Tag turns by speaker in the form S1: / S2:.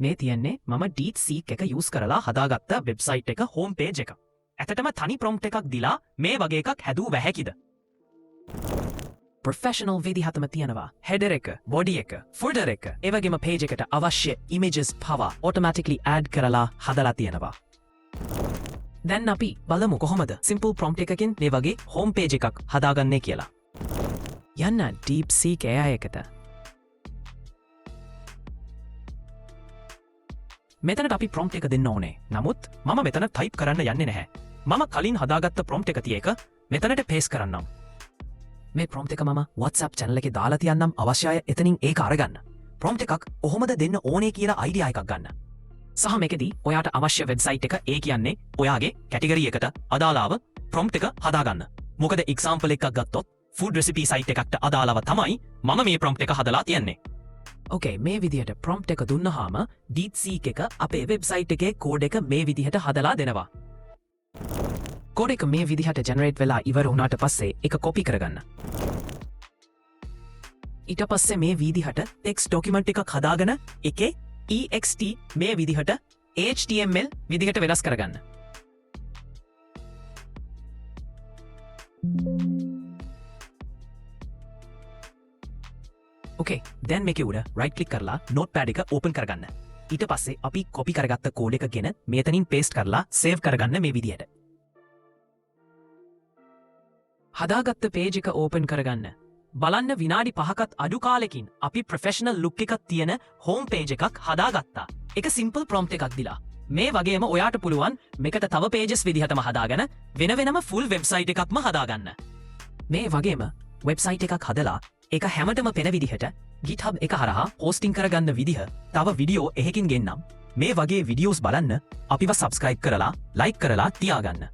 S1: මේ තියන්නේ මම DeepSeek එක යූස් කරලා හදාගත්ත වෙබ්සයිට් එක හෝම් පේජ් එක. ඇත්තටම තනි ප්‍රොම්ප්ට් එකක් දීලා මේ වගේ එකක් හැදුව හැකිද? ප්‍රොෆෙෂනල් විදිහටම තියනවා header එක, body එක, footer එක, ඒ වගේම page එකට අවශ්‍ය images පවා automatically add කරලා හදලා තියෙනවා. දැන් අපි බලමු කොහොමද simple prompt එකකින් මේ වගේ home page එකක් හදාගන්නේ කියලා. යන්න DeepSeek AI එකට. මෙතනට අපි prompt එක දෙන්න ඕනේ. නමුත් මම මෙතන type කරන්න යන්නේ නැහැ. මම කලින් හදාගත්ත prompt එක තියේක මෙතනට paste කරන්නම්. මේ prompt එක මම WhatsApp channel එකේ දාලා තියන්නම් අවශ්‍ය අය එතනින් ඒක අරගන්න. prompt එකක් කොහොමද දෙන්න ඕනේ කියලා idea එකක් ගන්න. සහ මේකෙදී ඔයාට අවශ්‍ය website එක ඒ කියන්නේ ඔයාගේ category එකට අදාළව prompt එක හදාගන්න. මොකද example එකක් ගත්තොත් food recipe site එකකට අදාළව තමයි මම මේ prompt එක හදලා තියන්නේ. ඕකේ, මේ විදිහට prompt එක දුන්නාම DeepSeek එක අපේ website එකේ code එක මේ විදිහට හදලා දෙනවා. code එක මේ විදිහට generate වෙලා ඉවර වුණාට පස්සේ ඒක copy කරගන්න. ඊට පස්සේ මේ විදිහට text document එකක් හදාගෙන එකේ ext මේ විදිහට html විදිහට වෙනස් කරගන්න. ඕකේ, දැන් මේකේ උඩ right click කරලා notepad එක open කරගන්න. ඊට පස්සේ අපි copy කරගත්ත code එක ගෙන මෙතනින් paste කරලා save කරගන්න මේ විදිහට. හදාගත්ත page එක open කරගන්න. බලන්න විනාඩි 5කත් අඩු කාලෙකින් අපි professional look එකක් තියෙන home page එකක් හදාගත්තා. ඒක simple prompt එකක් දීලා. මේ වගේම ඔයාට පුළුවන් මේකට තව pages විදිහටම හදාගෙන වෙන වෙනම full website එකක්ම හදාගන්න. මේ වගේම website එකක් හදලා ඒක හැමතෙම පෙන විදිහට GitHub එක හරහා hosting කරගන්න විදිහ තව වීඩියෝ එකකින් ගෙන්නම්. මේ වගේ videos බලන්න අපිව subscribe කරලා like කරලා තියාගන්න.